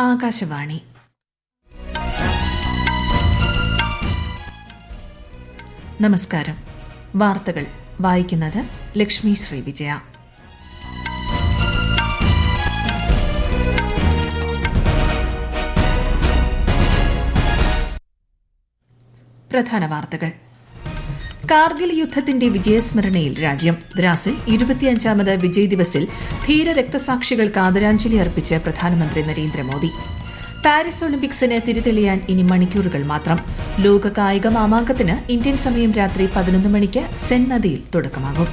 ആകാശവാണി. നമസ്കാരം. വാർത്തകൾ വായിക്കുന്നത് ലക്ഷ്മി ശ്രീ വിജയ. പ്രധാന വാർത്തകൾ. കാർഗിൽ യുദ്ധത്തിന്റെ വിജയസ്മരണയിൽ രാജ്യം. ദ്രാസിൽ 25ാമത് വിജയ് ദിവസിൽ ധീര രക്തസാക്ഷികൾക്ക് ആദരാഞ്ജലി അർപ്പിച്ച് പ്രധാനമന്ത്രി നരേന്ദ്രമോദി. പാരീസ് ഒളിമ്പിക്സിന് തിരിതെളിയാൻ ഇനി മണിക്കൂറുകൾ മാത്രം. ലോക കായിക മാമാങ്കത്തിന് ഇന്ത്യൻ സമയം രാത്രി 11 മണിക്ക് സെൻ നദിയിൽ തുടക്കമാകും.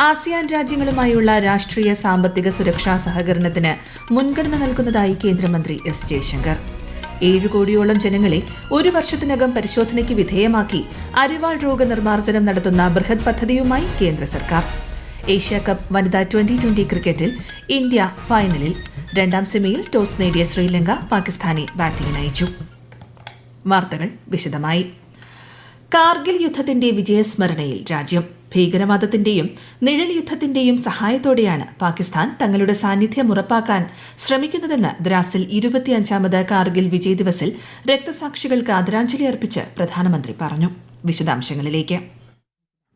ആസിയാൻ രാജ്യങ്ങളുമായുള്ള രാഷ്ട്രീയ സാമ്പത്തിക സുരക്ഷാ സഹകരണത്തിന് മുൻഗണന നൽകുന്നതായി കേന്ദ്രമന്ത്രി എസ് ജയശങ്കർ. 7 കോടിയോളം ജനങ്ങളെ ഒരു വർഷത്തിനകം പരിശോധനയ്ക്ക് വിധേയമാക്കി അരിവാൾ രോഗനിർമ്മാർജ്ജനം നടത്തുന്ന ബൃഹത് പദ്ധതിയുമായി കേന്ദ്ര സർക്കാർ. ഏഷ്യാകപ്പ് വനിതാ 2020 ക്രിക്കറ്റിൽ ഇന്ത്യ ഫൈനലിൽ. 2ാം സെമിയിൽ ടോസ് നേടിയ ശ്രീലങ്ക പാകിസ്ഥാനെ ബാറ്റിംഗിനയച്ചു. വാർത്തകൾ വിശദമായി. കാർഗിൽ യുദ്ധത്തിന്റെ വിജയസ്മരണയിൽ രാജ്യം. ഭീകരവാദത്തിന്റെയും നിഴൽ യുദ്ധത്തിന്റെയും സഹായത്തോടെയാണ് പാകിസ്ഥാൻ തങ്ങളുടെ സാന്നിധ്യം ഉറപ്പാക്കാൻ ശ്രമിക്കുന്നതെന്ന് ദ്രാസിൽ 25ാമത് കാർഗിൽ വിജയ് ദിവസിൽ രക്തസാക്ഷികൾക്ക് ആദരാഞ്ജലി അർപ്പിച്ച് പ്രധാനമന്ത്രി പറഞ്ഞു. വിശദാംശങ്ങളിലേക്ക്.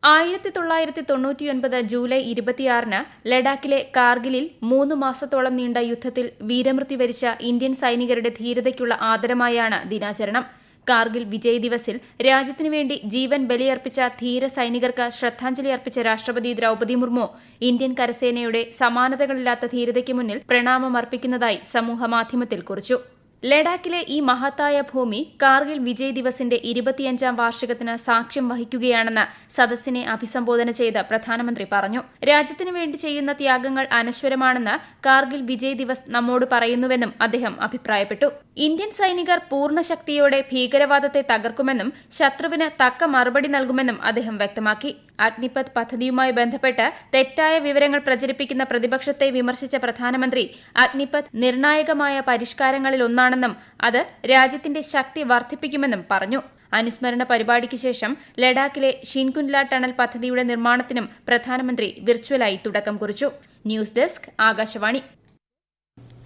1999 ജൂലൈ 26 ലഡാക്കിലെ കാർഗിലിൽ 3 മാസത്തോളം നീണ്ട യുദ്ധത്തിൽ വീരമൃത്യു വരിച്ച ഇന്ത്യൻ സൈനികരുടെ ധീരതയ്ക്കുള്ള ആദരമായാണ് ദിനാചരണം. കാർഗിൽ വിജയ് ദിവസിൽ രാജ്യത്തിനു വേണ്ടി ജീവൻ ബലിയർപ്പിച്ച ധീര സൈനികർക്ക് ശ്രദ്ധാഞ്ജലി അർപ്പിച്ച രാഷ്ട്രപതി ദ്രൌപദി മുർമു ഇന്ത്യൻ കരസേനയുടെ സമാനതകളില്ലാത്ത ധീരതയ്ക്ക് മുന്നിൽ പ്രണാമം അർപ്പിക്കുന്നതായി സമൂഹമാധ്യമത്തിൽ കുറിച്ചു. ലഡാക്കിലെ ഈ മഹത്തായ ഭൂമി കാർഗിൽ വിജയ് ദിവസിന്റെ 25ാം വാർഷികത്തിന് സാക്ഷ്യം വഹിക്കുകയാണെന്ന് സദസ്സിനെ അഭിസംബോധന ചെയ്ത് പ്രധാനമന്ത്രി പറഞ്ഞു. രാജ്യത്തിനു വേണ്ടി ചെയ്യുന്ന ത്യാഗങ്ങൾ അനശ്വരമാണെന്ന് കാർഗിൽ വിജയ് ദിവസ് നമ്മോട് പറയുന്നുവെന്നും അദ്ദേഹം അഭിപ്രായപ്പെട്ടു. ഇന്ത്യൻ സൈനികർ പൂർണ്ണ ശക്തിയോടെ ഭീകരവാദത്തെ തകർക്കുമെന്നും ശത്രുവിന് തക്ക മറുപടി നൽകുമെന്നും അദ്ദേഹം വ്യക്തമാക്കി. അഗ്നിപഥ് പദ്ധതിയുമായി ബന്ധപ്പെട്ട് തെറ്റായ വിവരങ്ങൾ പ്രചരിപ്പിക്കുന്ന പ്രതിപക്ഷത്തെ വിമർശിച്ച പ്രധാനമന്ത്രി അഗ്നിപഥ് നിർണായകമായ പരിഷ്കാരങ്ങളിലൊന്നാണെന്നും അത് രാജ്യത്തിന്റെ ശക്തി വർദ്ധിപ്പിക്കുമെന്നും പറഞ്ഞു. അനുസ്മരണ പരിപാടിക്ക് ശേഷം ലഡാക്കിലെ ഷിൻകുൻല ടണൽ പദ്ധതിയുടെ നിർമ്മാണത്തിനും പ്രധാനമന്ത്രി വിർച്വലായി തുടക്കം കുറിച്ചു. News desk Akashvani.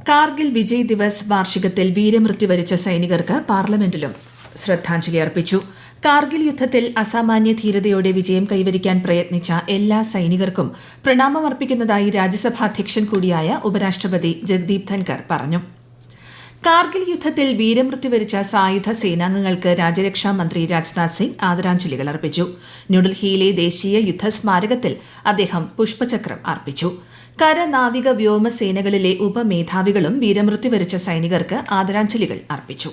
കാർഗിൽ വിജയ് ദിവസ് വാർഷികത്തിൽ വീരമൃത്യു വരിച്ച സൈനികർക്ക് പാർലമെന്റിലും ശ്രദ്ധാഞ്ജലി അർപ്പിച്ചു. കാർഗിൽ യുദ്ധത്തിൽ അസാമാന്യ ധീരതയോടെ വിജയം കൈവരിക്കാൻ പ്രയത്നിച്ച എല്ലാ സൈനികർക്കും പ്രണാമമർപ്പിക്കുന്നതായി രാജ്യസഭാധ്യക്ഷൻ കൂടിയായ ഉപരാഷ്ട്രപതി ജഗ്ദീപ് ധൻകർ പറഞ്ഞു. കാർഗിൽ യുദ്ധത്തിൽ വീരമൃത്യു വരിച്ച സായുധ സേനാംഗങ്ങൾക്ക് രാജ്യരക്ഷാ മന്ത്രി രാജ്നാഥ് സിംഗ് ആദരാഞ്ജലികൾ അർപ്പിച്ചു. ന്യൂഡൽഹിയിലെ ദേശീയ യുദ്ധസ്മാരകത്തിൽ അദ്ദേഹം പുഷ്പചക്രം അർപ്പിച്ചു. കര, നാവിക, വ്യോമസേനകളിലെ ഉപമേധാവികളും വീരമൃത്യു വരിച്ച സൈനികർക്ക് ആദരാഞ്ജലികൾ അർപ്പിച്ചു.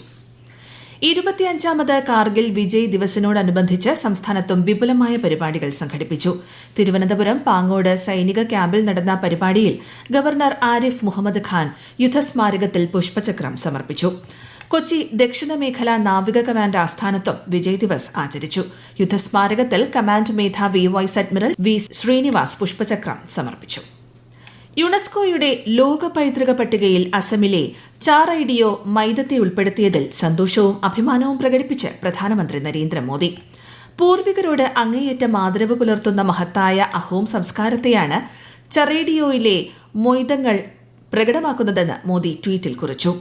25ാമത് കാർഗിൽ വിജയ് ദിവസിനോടനുബന്ധിച്ച് സംസ്ഥാനത്തും വിപുലമായ പരിപാടികൾ സംഘടിപ്പിച്ചു. തിരുവനന്തപുരം പാങ്ങോട് സൈനിക ക്യാമ്പിൽ നടന്ന പരിപാടിയിൽ ഗവർണർ ആരിഫ് മുഹമ്മദ് ഖാൻ യുദ്ധസ്മാരകത്തിൽ പുഷ്പചക്രം സമർപ്പിച്ചു. കൊച്ചി ദക്ഷിണ മേഖല നാവിക കമാൻഡ് ആസ്ഥാനത്തും വിജയ് ദിവസ് ആചരിച്ചു. യുദ്ധസ്മാരകത്തിൽ കമാൻഡ് മേധാവി വൈസ് അഡ്മിറൽ വി ശ്രീനിവാസ് പുഷ്പചക്രം സമർപ്പിച്ചു. യുനെസ്കോയുടെ ലോക പൈതൃക പട്ടികയിൽ അസമിലെ ചാറൈഡിയോ മൈദത്തെ ഉൾപ്പെടുത്തിയതിൽ സന്തോഷവും അഭിമാനവും പ്രകടിപ്പിച്ച് പ്രധാനമന്ത്രി നരേന്ദ്രമോദി. പൂർവികരോട് അങ്ങേയറ്റം ആദരവ് പുലർത്തുന്ന മഹത്തായ അഹോം സംസ്കാരത്തെയാണ് ചറൈഡിയോയിലെ മൊയ്തങ്ങൾ പ്രകടമാക്കുന്നതെന്ന് മോദി ട്വീറ്റിൽ കുറിച്ചു.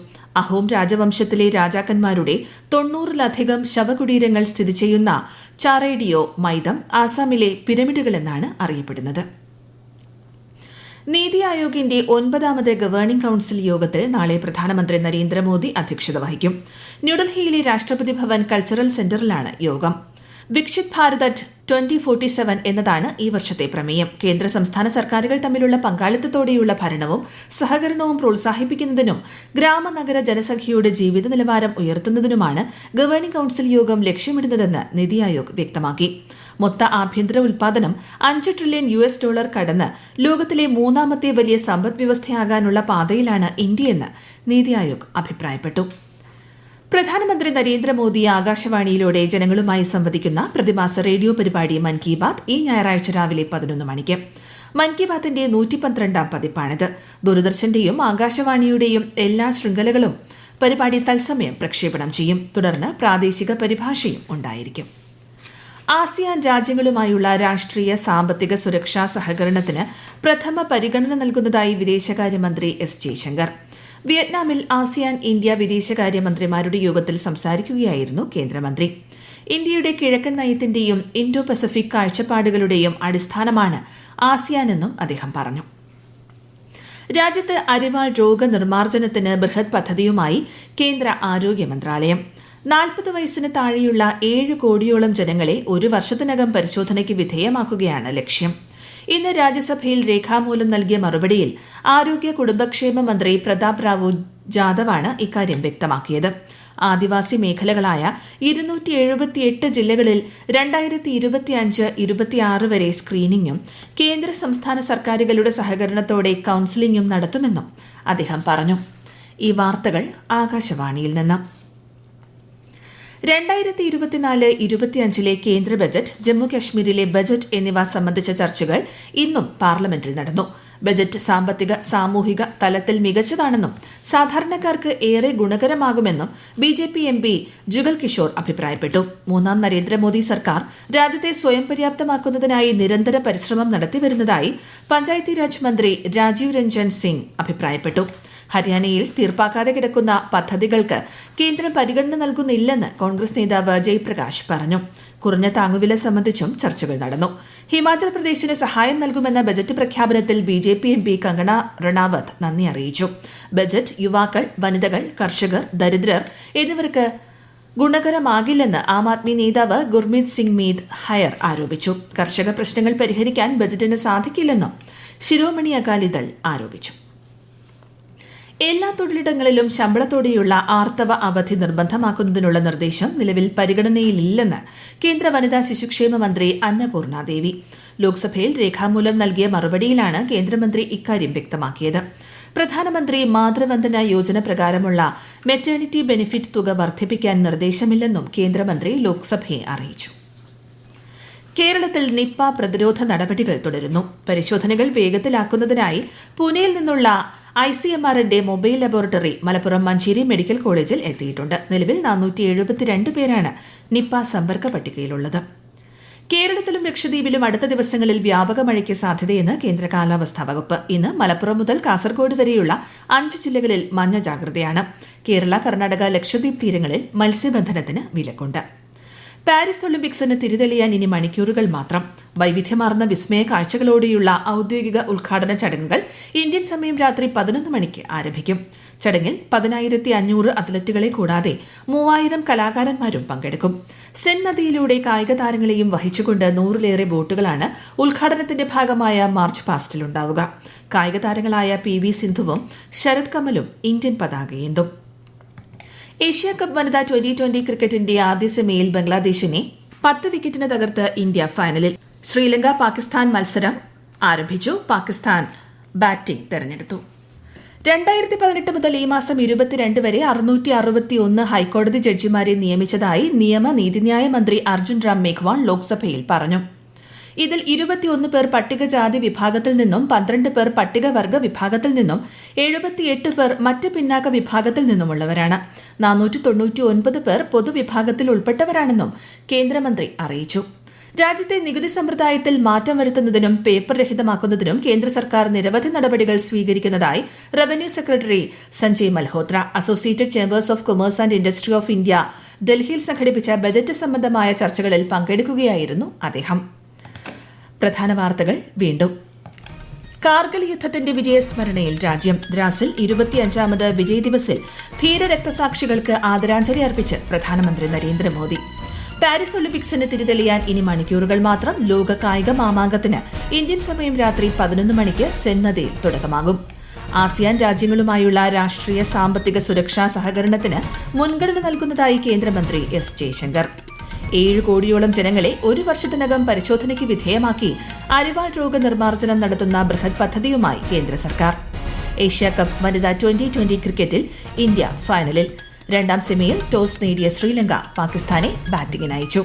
അഹോം രാജവംശത്തിലെ രാജാക്കന്മാരുടെ 90-ലധികം ശവകുടീരങ്ങൾ സ്ഥിതി ചെയ്യുന്ന ചാറൈഡിയോ മൈദം ആസാമിലെ പിരമിഡുകളെന്നാണ് അറിയപ്പെടുന്നത്. നീതി ആയോഗിന്റെ 9ാമത് ഗവേണിംഗ് കൌൺസിൽ യോഗത്തിൽ നാളെ പ്രധാനമന്ത്രി നരേന്ദ്രമോദി അധ്യക്ഷത വഹിക്കും. ന്യൂഡൽഹിയിലെ രാഷ്ട്രപതി ഭവൻ കൾച്ചറൽ സെന്ററിലാണ് യോഗം. വികസിത് ഭാരത് 2047 എന്നതാണ് ഈ വർഷത്തെ പ്രമേയം. കേന്ദ്ര സംസ്ഥാന സർക്കാരുകൾ തമ്മിലുള്ള പങ്കാളിത്തത്തോടെയുള്ള ഭരണവും സഹകരണവും പ്രോത്സാഹിപ്പിക്കുന്നതിനും ഗ്രാമനഗര ജനസംഖ്യയുടെ ജീവിത നിലവാരം ഉയർത്തുന്നതിനുമാണ് ഗവേണിംഗ് കൌൺസിൽ യോഗം ലക്ഷ്യമിടുന്നതെന്ന് നീതി ആയോഗ് വ്യക്തമാക്കി. മൊത്ത ആഭ്യന്തര ഉൽപാദനം $5 ട്രില്യൺ കടന്ന് ലോകത്തിലെ 3ാമത്തെ വലിയ സമ്പദ് വ്യവസ്ഥയാകാനുള്ള പാതയിലാണ് ഇന്ത്യയെന്ന് നീതി ആയോഗ് അഭിപ്രായപ്പെട്ടു. പ്രധാനമന്ത്രി നരേന്ദ്രമോദി ആകാശവാണിയിലൂടെ ജനങ്ങളുമായി സംവദിക്കുന്ന പ്രതിമാസ റേഡിയോ പരിപാടി മൻ കി ബാത് ഈ ഞായറാഴ്ച രാവിലെ 11 മണിക്ക്. മൻ കി ബാത്തിന്റെ 112ാം പതിപ്പാണിത്. ദൂരദർശന്റെയും ആകാശവാണിയുടെയും എല്ലാ ശൃംഖലകളും പരിപാടി തത്സമയം പ്രക്ഷേപണം ചെയ്യും. തുടർന്ന് പ്രാദേശിക പരിഭാഷയും ഉണ്ടായിരിക്കും. ആസിയാൻ രാജ്യങ്ങളുമായുള്ള രാഷ്ട്രീയ സാമ്പത്തിക സുരക്ഷാ സഹകരണത്തിന് പ്രഥമ പരിഗണന നൽകുന്നതായി വിദേശകാര്യമന്ത്രി എസ് ജയശങ്കർ. വിയറ്റ്നാമിൽ ആസിയാൻ ഇന്ത്യ വിദേശകാര്യമന്ത്രിമാരുടെ യോഗത്തിൽ സംസാരിക്കുകയായിരുന്നു കേന്ദ്രമന്ത്രി. ഇന്ത്യയുടെ കിഴക്കൻ നയത്തിന്റെയും ഇൻഡോ പസഫിക് കാഴ്ചപ്പാടുകളുടെയും അടിസ്ഥാനമാണ് ആസിയാനെന്നും അദ്ദേഹം പറഞ്ഞു. രാജ്യത്ത് അരിവാൾ രോഗനിർമ്മാർജ്ജനത്തിന് ബൃഹത് പദ്ധതിയുമായി കേന്ദ്ര ആരോഗ്യ മന്ത്രാലയം. 40 വയസ്സിന് താഴെയുള്ള 7 കോടിയോളം ജനങ്ങളെ ഒരു വർഷത്തിനകം പരിശോധനയ്ക്ക് വിധേയമാക്കുകയാണ് ലക്ഷ്യം. ഇന്ന് രാജ്യസഭയിൽ രേഖാമൂലം നൽകിയ മറുപടിയിൽ ആരോഗ്യ കുടുംബക്ഷേമ മന്ത്രി പ്രതാപ് റാവു ജാദവാണ് ഇക്കാര്യം വ്യക്തമാക്കിയത്. ആദിവാസി മേഖലകളായ 278 ജില്ലകളിൽ 2025-26 വരെ സ്ക്രീനിംഗും കേന്ദ്ര സംസ്ഥാന സർക്കാരുകളുടെ സഹകരണത്തോടെ കൌൺസിലിംഗും നടത്തുമെന്നും അദ്ദേഹം പറഞ്ഞു. ഈ വാർത്തകൾ ആകാശവാണിയിൽ നിന്ന്. 2024-25 കേന്ദ്ര ബജറ്റ്, ജമ്മുകശ്മീരിലെ ബജറ്റ് എന്നിവ സംബന്ധിച്ച ചർച്ചകൾ ഇന്നും പാർലമെന്റിൽ നടന്നു. ബജറ്റ് സാമ്പത്തിക സാമൂഹിക തലത്തിൽ മികച്ചതാണെന്നും സാധാരണക്കാർക്ക് ഏറെ ഗുണകരമാകുമെന്നും BJP MP ജുഗൽ കിഷോർ അഭിപ്രായപ്പെട്ടു. മൂന്നാം നരേന്ദ്രമോദി സർക്കാർ രാജ്യത്തെ സ്വയം പര്യാപ്തമാക്കുന്നതിനായി നിരന്തര പരിശ്രമം നടത്തിവരുന്നതായി പഞ്ചായത്തി രാജ് മന്ത്രി രാജീവ് രഞ്ജൻ സിംഗ് അഭിപ്രായപ്പെട്ടു. ഹരിയാനയിൽ തീർപ്പാക്കാതെ കിടക്കുന്ന പദ്ധതികൾക്ക് കേന്ദ്രം പരിഗണന നൽകുന്നില്ലെന്ന് കോൺഗ്രസ് നേതാവ് ജയ്പ്രകാശ് പറഞ്ഞു. കുറഞ്ഞ താങ്ങുവില സംബന്ധിച്ചും ചർച്ചകൾ നടന്നു. ഹിമാചൽ പ്രദേശിന് സഹായം നൽകുമെന്ന ബജറ്റ് പ്രഖ്യാപനത്തിൽ BJP MP കങ്കണ റണാവത്ത് നന്ദി അറിയിച്ചു. ബജറ്റ് യുവാക്കൾ, വനിതകൾ, കർഷകർ, ദരിദ്രർ എന്നിവർക്ക് ഗുണകരമാകില്ലെന്ന് ആം ആദ്മി നേതാവ് ഗുർമീത് സിംഗ് മീത് ഹയർ ആരോപിച്ചു. കർഷക പ്രശ്നങ്ങൾ പരിഹരിക്കാൻ ബജറ്റിന് സാധിക്കില്ലെന്നും ശിരോമണി അകാലിദൾ ആരോപിച്ചു. എല്ലാ തൊഴിലിടങ്ങളിലും ശമ്പളത്തോടെയുള്ള ആർത്തവ അവധി നിർബന്ധമാക്കുന്നതിനുള്ള നിർദ്ദേശം നിലവിൽ പരിഗണനയിലില്ലെന്ന് കേന്ദ്ര വനിതാ ശിശുക്ഷേമ മന്ത്രി അന്നപൂർണ ദേവി ലോക്സഭയിൽ രേഖാമൂലം നൽകിയ മറുപടിയിലാണ് കേന്ദ്രമന്ത്രി ഇക്കാര്യം വ്യക്തമാക്കിയത്. പ്രധാനമന്ത്രി മാതൃവന്ദന യോജന പ്രകാരമുള്ള മെറ്റേണിറ്റി ബെനിഫിറ്റ് തുക വർദ്ധിപ്പിക്കാൻ നിർദ്ദേശമില്ലെന്നും കേന്ദ്രമന്ത്രി ലോക്സഭയെ അറിയിച്ചു. കേരളത്തിൽ നിപ്പ പ്രതിരോധ നടപടികൾ തുടരുന്നു. പരിശോധനകൾ വേഗത്തിലാക്കുന്നതിനായി പൂനെയിൽ നിന്നുള്ള ICMR-ന്റെ mobile laboratory Malappuram Manjeri medical കോളേജിൽ എത്തിയിട്ടുണ്ട്. നിലവിൽ 472 പേരാണ് നിപ്പ സമ്പർക്ക പട്ടികയിലുള്ളത്. കേരളത്തിലും ലക്ഷദ്വീപിലും അടുത്ത ദിവസങ്ങളിൽ വ്യാപക മഴയ്ക്ക് സാധ്യതയെന്ന് കേന്ദ്ര കാലാവസ്ഥാ വകുപ്പ്. ഇന്ന് മലപ്പുറം മുതൽ കാസർഗോഡ് വരെയുള്ള 5 ജില്ലകളിൽ മഞ്ഞ ജാഗ്രതയാണ്. കേരള, കർണാടക, ലക്ഷദ്വീപ് തീരങ്ങളിൽ മത്സ്യബന്ധനത്തിന് വിലക്കുണ്ട്. പാരീസ് ഒളിമ്പിക്സിന് തിരിതെളിയാൻ ഇനി മണിക്കൂറുകൾ മാത്രം. വൈവിധ്യമാർന്ന വിസ്മയ കാഴ്ചകളോടെയുള്ള ഔദ്യോഗിക ഉദ്ഘാടന ചടങ്ങുകൾ ഇന്ത്യൻ സമയം രാത്രി 11 മണിക്ക് ആരംഭിക്കും. ചടങ്ങിൽ 10,500 അത്ലറ്റുകളെ കൂടാതെ 3000 കലാകാരന്മാരും പങ്കെടുക്കും. സെൻ നദിയിലൂടെ കായിക താരങ്ങളെയും വഹിച്ചുകൊണ്ട് 100-ലേറെ ബോട്ടുകളാണ് ഉദ്ഘാടനത്തിന്റെ ഭാഗമായ മാർച്ച് പാസ്റ്റിലുണ്ടാവുക. കായിക താരങ്ങളായ PV സിന്ധുവും ശരത് കമലും ഇന്ത്യൻ പതാകയേന്തും. ഏഷ്യ കപ്പ് വനിതാ 2020 ക്രിക്കറ്റിന്റെ ആദ്യ സെമിയിൽ ബംഗ്ലാദേശിനെ 10 വിക്കറ്റിന് തകർത്ത് ഇന്ത്യ ഫൈനലിൽ. ശ്രീലങ്ക പാകിസ്ഥാൻ മത്സരം ആരംഭിച്ചു. പാകിസ്ഥാൻ ബാറ്റിംഗ് തെരഞ്ഞെടുത്തു. 2018 മുതൽ ഈ മാസം 22 വരെ 661 ഹൈക്കോടതി ജഡ്ജിമാരെ നിയമിച്ചതായി നിയമ നീതിന്യായ മന്ത്രി അർജുൻ റാം മേഘ്വാൾ ലോക്സഭയിൽ പറഞ്ഞു. ഇതിൽ 21 പേർ പട്ടികജാതി വിഭാഗത്തിൽ നിന്നും, 12 പേർ പട്ടികവർഗ വിഭാഗത്തിൽ നിന്നും, 78 പേർ മറ്റ് പിന്നാക്ക വിഭാഗത്തിൽ നിന്നുമുള്ളവരാണ്. 499 പേർ പൊതുവിഭാഗത്തിൽ ഉൾപ്പെട്ടവരാണെന്നും കേന്ദ്രമന്ത്രി അറിയിച്ചു. രാജ്യത്തെ നികുതി സമ്പ്രദായത്തിൽ മാറ്റം വരുത്തുന്നതിനും പേപ്പർ രഹിതമാക്കുന്നതിനും കേന്ദ്ര സർക്കാർ നിരവധി നടപടികൾ സ്വീകരിക്കുന്നതായി revenue secretary Sanjay Malhotra. Associated chambers of commerce and industry of India ഡൽഹിയിൽ സംഘടിപ്പിച്ച ബജറ്റ് സംബന്ധമായ ചർച്ചകളിൽ പങ്കെടുക്കുകയായിരുന്നു അദ്ദേഹം. പ്രധാന വാർത്തകൾ വീണ്ടും. കാർഗിൽ യുദ്ധത്തിന്റെ വിജയസ്മരണയിൽ രാജ്യം. ദ്രാസിൽ 25ാമത് വിജയ് ദിവസിൽ ധീര രക്തസാക്ഷികൾക്ക് ആദരാഞ്ജലി അർപ്പിച്ച് പ്രധാനമന്ത്രി നരേന്ദ്രമോദി. പാരീസ് ഒളിമ്പിക്സിന് തിരിതെളിയാൻ ഇനി മണിക്കൂറുകൾ മാത്രം. ലോക കായിക മാമാങ്കത്തിന് ഇന്ത്യൻ സമയം രാത്രി 11 മണിക്ക് സെൻ നദിയിൽ തുടക്കമാകും. ആസിയാൻ രാജ്യങ്ങളുമായുള്ള രാഷ്ട്രീയ സാമ്പത്തിക സുരക്ഷാ സഹകരണത്തിന് മുൻഗണന നൽകുന്നതായി കേന്ദ്രമന്ത്രി S. ജയശങ്കർ. 7 കോടിയോളം ജനങ്ങളെ ഒരു വർഷത്തിനകം പരിശോധനയ്ക്ക് വിധേയമാക്കി അരിവാൾ രോഗനിർമ്മാർജ്ജനം നടത്തുന്ന ബൃഹത് പദ്ധതിയുമായി കേന്ദ്ര സർക്കാർ. ഏഷ്യ കപ്പ് വനിതാ 2020 ക്രിക്കറ്റിൽ ഇന്ത്യ ഫൈനലിൽ. 2ാം സെമിയിൽ ടോസ് നേടിയ ശ്രീലങ്ക പാകിസ്ഥാനെ ബാറ്റിംഗിനയച്ചു.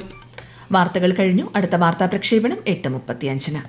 വാർത്തകൾ കഴിഞ്ഞു. അടുത്ത വാർത്താ പ്രക്ഷേപണം 8:35.